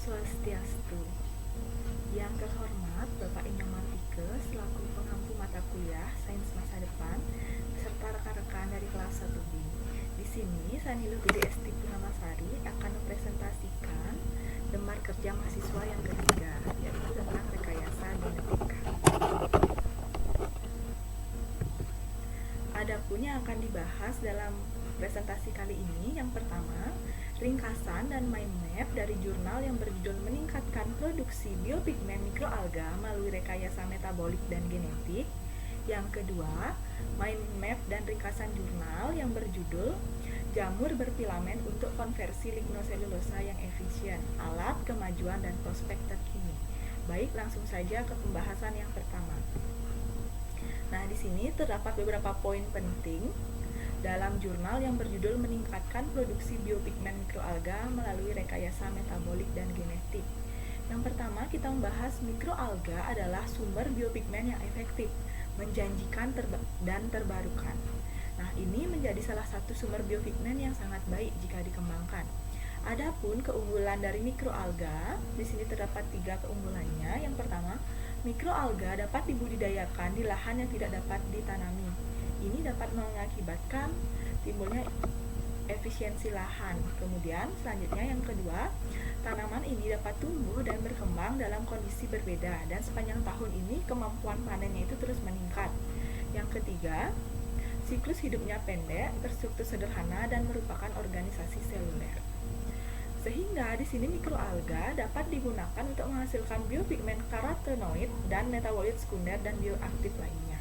Swastiastu. Yang terhormat Bapak Inyomartike selaku pengampu mata kuliah Sains Masa Depan beserta rekan-rekan dari kelas 1B. Di sini Sanilo Budi Esti Purnamasari akan mempresentasikan lembar kerja mahasiswa yang ketiga, yaitu tentang rekayasa genetika. Adapun yang akan dibahas dalam presentasi kali ini, yang pertama, ringkasan dan mind map dari jurnal yang berjudul Meningkatkan Produksi Biopigmen Mikroalga Melalui Rekayasa Metabolik dan Genetik. Yang kedua, mind map dan ringkasan jurnal yang berjudul Jamur Berfilamen untuk Konversi Lignoselulosa yang Efisien, Alat, Kemajuan, dan Prospek Terkini. Baik, langsung saja ke pembahasan yang pertama. Nah, di sini terdapat beberapa poin penting dalam jurnal yang berjudul Meningkatkan Produksi Biopigmen Mikroalga Melalui Rekayasa Metabolik dan Genetik. Yang pertama, kita membahas mikroalga adalah sumber biopigmen yang efektif, menjanjikan dan terbarukan. Nah, ini menjadi salah satu sumber biopigmen yang sangat baik jika dikembangkan. Adapun keunggulan dari mikroalga, di sini terdapat 3 keunggulannya. Yang pertama, mikroalga dapat dibudidayakan di lahan yang tidak dapat ditanami. Ini dapat mengakibatkan timbulnya efisiensi lahan. Kemudian selanjutnya yang kedua, tanaman ini dapat tumbuh dan berkembang dalam kondisi berbeda dan sepanjang tahun ini kemampuan panennya itu terus meningkat. Yang ketiga, siklus hidupnya pendek, terstruktur sederhana dan merupakan organisasi seluler. Sehingga di sini mikroalga dapat digunakan untuk menghasilkan biopigmen karotenoid dan metabolit sekunder dan bioaktif lainnya.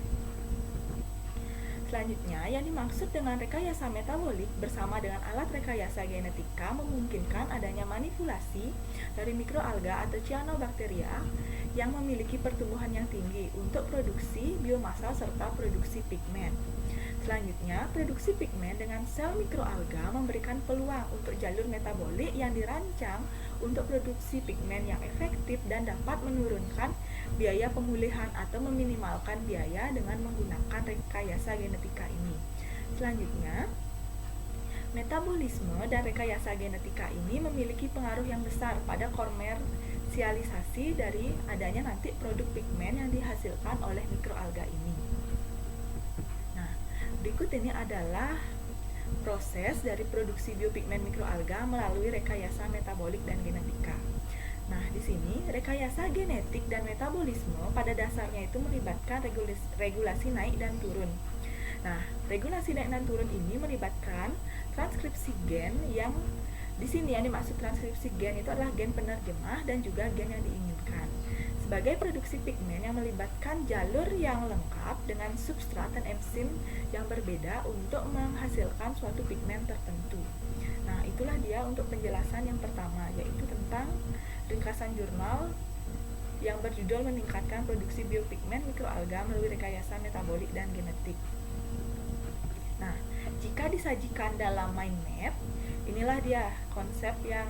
Selanjutnya, yang dimaksud dengan rekayasa metabolik bersama dengan alat rekayasa genetika memungkinkan adanya manipulasi dari mikroalga atau cyanobacteria yang memiliki pertumbuhan yang tinggi untuk produksi biomassa serta produksi pigmen. Selanjutnya, produksi pigmen dengan sel mikroalga memberikan peluang untuk jalur metabolik yang dirancang untuk produksi pigmen yang efektif dan dapat menurunkan biaya pemulihan atau meminimalkan biaya dengan menggunakan rekayasa genetika ini. Selanjutnya, metabolisme dan rekayasa genetika ini memiliki pengaruh yang besar pada komersialisasi dari adanya nanti produk pigmen yang dihasilkan oleh mikroalga ini. Nah, berikut ini adalah proses dari produksi biopigmen mikroalga melalui rekayasa metabolik dan genetika. Nah, di sini rekayasa genetik dan metabolisme pada dasarnya itu melibatkan regulasi naik dan turun. Nah, regulasi naik dan turun ini melibatkan transkripsi gen yang di sini yang dimaksud transkripsi gen itu adalah gen penerjemah dan juga gen yang diinginkan. Sebagai produksi pigmen yang melibatkan jalur yang lengkap dengan substrat dan enzim yang berbeda untuk menghasilkan suatu pigmen tertentu. Nah, itulah dia untuk penjelasan yang pertama, yaitu tentang ringkasan jurnal yang berjudul Meningkatkan Produksi Biopigmen Mikroalga Melalui Rekayasa Metabolik dan Genetik. Nah, jika disajikan dalam mind map, inilah dia konsep yang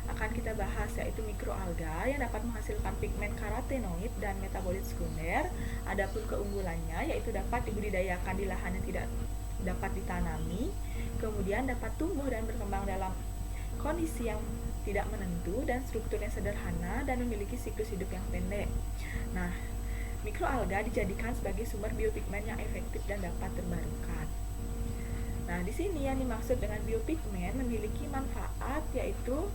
akan kita bahas, yaitu mikroalga yang dapat menghasilkan pigmen karotenoid dan metabolit sekunder. Adapun keunggulannya yaitu dapat dibudidayakan di lahan yang tidak dapat ditanami, kemudian dapat tumbuh dan berkembang dalam kondisi yang tidak menentu dan strukturnya sederhana dan memiliki siklus hidup yang pendek. Nah, mikroalga dijadikan sebagai sumber biopigmen yang efektif dan dapat terbarukan. Nah, di sini yang dimaksud dengan biopigmen memiliki manfaat yaitu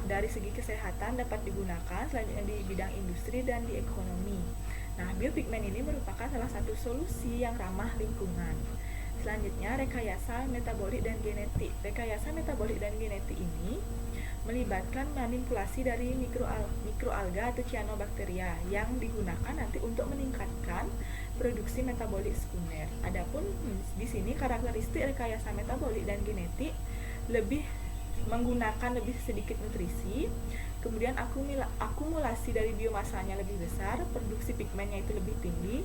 dari segi kesehatan dapat digunakan selanjutnya di bidang industri dan di ekonomi. Nah, biopigmen ini merupakan salah satu solusi yang ramah lingkungan. Selanjutnya, rekayasa metabolik dan genetik. Rekayasa metabolik dan genetik ini melibatkan manipulasi dari mikroalga atau cyanobacteria yang digunakan nanti untuk meningkatkan produksi metabolik sekunder. Adapun di sini karakteristik rekayasa metabolik dan genetik menggunakan lebih sedikit nutrisi, kemudian akumulasi dari biomasanya lebih besar, produksi pigmennya itu lebih tinggi,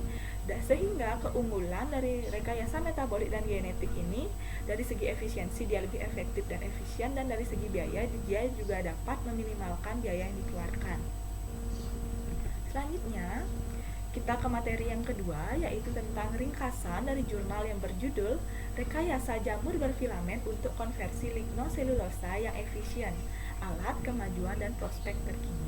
sehingga keunggulan dari rekayasa metabolik dan genetik ini dari segi efisiensi dia lebih efektif dan efisien, dan dari segi biaya dia juga dapat meminimalkan biaya yang dikeluarkan. Selanjutnya, kita ke materi yang kedua, yaitu tentang ringkasan dari jurnal yang berjudul Rekayasa Jamur Berfilamen untuk Konversi Lignoselulosa yang Efisien, alat, kemajuan, dan prospek terkini.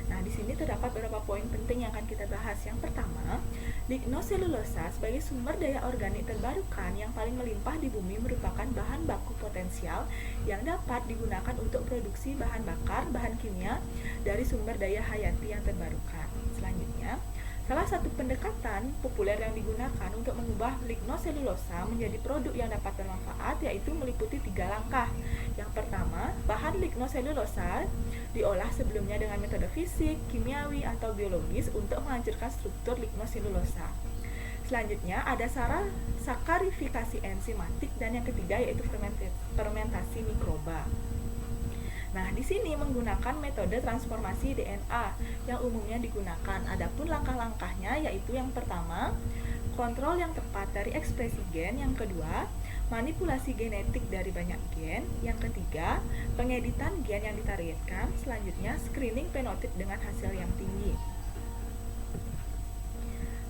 Nah, di sini terdapat beberapa poin penting yang akan kita bahas. Yang pertama, lignoselulosa sebagai sumber daya organik terbarukan yang paling melimpah di bumi merupakan bahan baku potensial yang dapat digunakan untuk produksi bahan bakar, bahan kimia dari sumber daya hayati yang terbarukan. Selanjutnya, salah satu pendekatan populer yang digunakan untuk mengubah lignoselulosa menjadi produk yang dapat bermanfaat yaitu meliputi 3 langkah. Yang pertama, bahan lignoselulosa diolah sebelumnya dengan metode fisik, kimiawi, atau biologis untuk menghancurkan struktur lignoselulosa. Selanjutnya ada sakarifikasi enzimatik, dan yang ketiga yaitu fermentasi mikroba. Nah, di sini menggunakan metode transformasi DNA yang umumnya digunakan. Adapun langkah-langkahnya yaitu yang pertama, kontrol yang tepat dari ekspresi gen, yang kedua, manipulasi genetik dari banyak gen, yang ketiga, pengeditan gen yang ditargetkan, selanjutnya screening fenotip dengan hasil yang tinggi.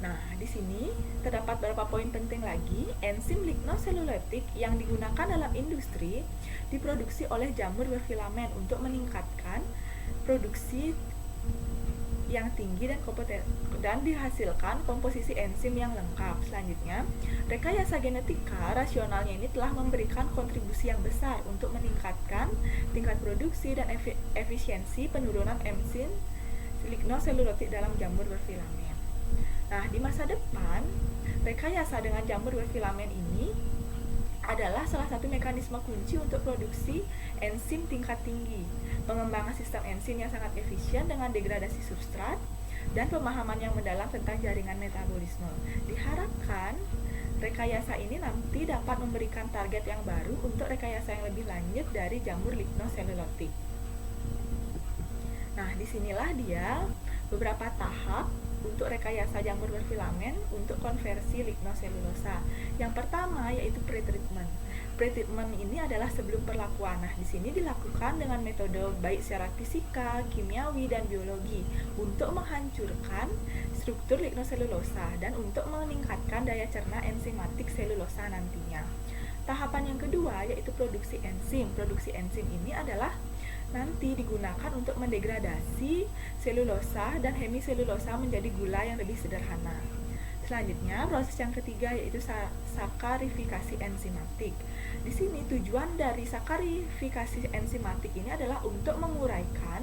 Nah, di sini terdapat beberapa poin penting lagi. Enzim lignoselulotik yang digunakan dalam industri diproduksi oleh jamur berfilamen untuk meningkatkan produksi yang tinggi dan dihasilkan komposisi enzim yang lengkap. Selanjutnya, rekayasa genetika rasionalnya ini telah memberikan kontribusi yang besar untuk meningkatkan tingkat produksi dan efisiensi penurunan enzim lignoselulotik dalam jamur berfilamen. Nah, di masa depan, rekayasa dengan jamur berfilamen ini adalah salah satu mekanisme kunci untuk produksi enzim tingkat tinggi, pengembangan sistem enzim yang sangat efisien dengan degradasi substrat, dan pemahaman yang mendalam tentang jaringan metabolisme. Diharapkan rekayasa ini nanti dapat memberikan target yang baru untuk rekayasa yang lebih lanjut dari jamur lignoselulotik. Nah, disinilah dia beberapa tahap untuk rekayasa jamur berfilamen untuk konversi lignoselulosa. Yang pertama yaitu pretreatment. Pretreatment ini adalah sebelum perlakuan. Nah, di sini dilakukan dengan metode baik secara fisika, kimiawi, dan biologi untuk menghancurkan struktur lignoselulosa dan untuk meningkatkan daya cerna enzimatik selulosa nantinya. Tahapan yang kedua yaitu produksi enzim. Produksi enzim ini adalah nanti digunakan untuk mendegradasi selulosa dan hemiselulosa menjadi gula yang lebih sederhana. Selanjutnya, proses yang ketiga yaitu sakarifikasi enzimatik. Di sini tujuan dari sakarifikasi enzimatik ini adalah untuk menguraikan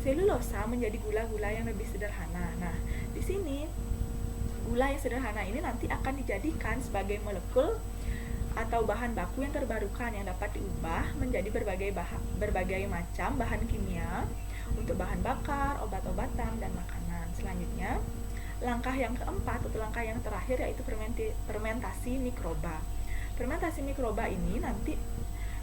selulosa menjadi gula-gula yang lebih sederhana. Nah, di sini gula yang sederhana ini nanti akan dijadikan sebagai molekul atau bahan baku yang terbarukan yang dapat diubah menjadi berbagai macam bahan kimia untuk bahan bakar, obat-obatan, dan makanan. Selanjutnya, langkah yang keempat atau langkah yang terakhir yaitu fermentasi mikroba. Fermentasi mikroba ini nanti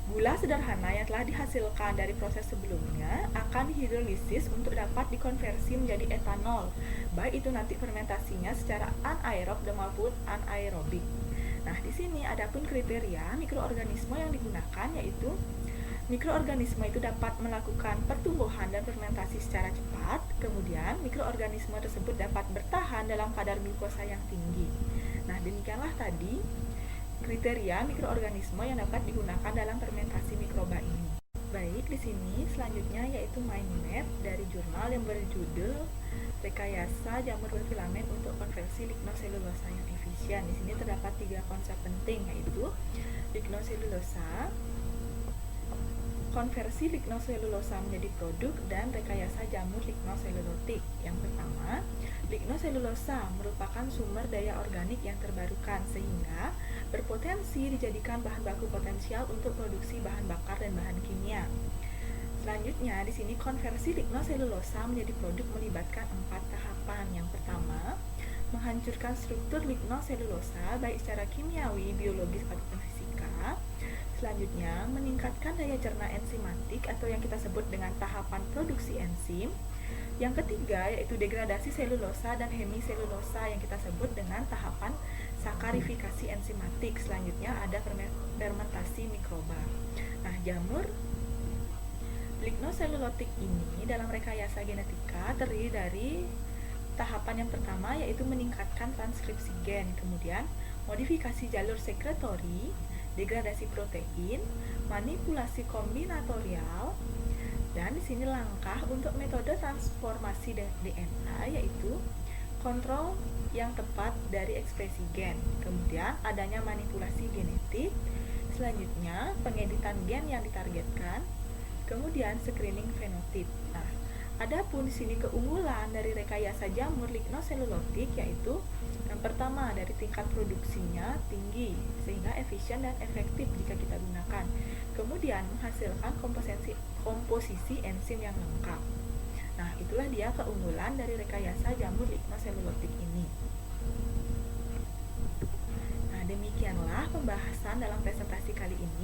gula sederhana yang telah dihasilkan dari proses sebelumnya akan dihidrolisis untuk dapat dikonversi menjadi etanol, baik itu nanti fermentasinya secara anaerob maupun anaerobik. Nah, di sini adapun kriteria mikroorganisme yang digunakan yaitu mikroorganisme itu dapat melakukan pertumbuhan dan fermentasi secara cepat, kemudian mikroorganisme tersebut dapat bertahan dalam kadar glukosa yang tinggi. Nah, demikianlah tadi kriteria mikroorganisme yang dapat digunakan dalam fermentasi mikroba ini. Baik, di sini selanjutnya yaitu mind map dari jurnal yang berjudul Rekayasa Jamur Berfilamen untuk Konversi Lignoselulosa yang Efisien. Di sini terdapat 3 konsep penting yaitu lignoselulosa, konversi lignoselulosa menjadi produk, dan rekayasa jamur lignoselulotik. Yang pertama, lignoselulosa merupakan sumber daya organik yang terbarukan sehingga berpotensi dijadikan bahan baku potensial untuk produksi bahan bakar dan bahan kimia. Selanjutnya, di sini konversi lignoselulosa menjadi produk melibatkan 4 tahapan. Yang pertama, menghancurkan struktur lignoselulosa baik secara kimiawi, biologis, ataupun fisika. Selanjutnya, meningkatkan daya cerna enzimatik atau yang kita sebut dengan tahapan produksi enzim. Yang ketiga, yaitu degradasi selulosa dan hemiselulosa yang kita sebut dengan tahapan sakarifikasi enzimatik. Selanjutnya, ada fermentasi mikroba. Nah, jamur lignoselulotik ini dalam rekayasa genetika terdiri dari tahapan yang pertama yaitu meningkatkan transkripsi gen, kemudian modifikasi jalur sekretori, degradasi protein, manipulasi kombinatorial, Dan di sini langkah untuk metode transformasi DNA yaitu kontrol yang tepat dari ekspresi gen, kemudian adanya manipulasi genetik, selanjutnya pengeditan gen yang ditargetkan, kemudian screening fenotip. Nah, adapun di sini keunggulan dari rekayasa jamur lignoselulotik yaitu yang pertama dari tingkat produksinya tinggi sehingga efisien dan efektif jika kita gunakan. Kemudian menghasilkan komposisi enzim yang lengkap. Nah, itulah dia keunggulan dari rekayasa jamur lignoselulotik ini. Nah, demikianlah pembahasan dalam presentasi kali ini.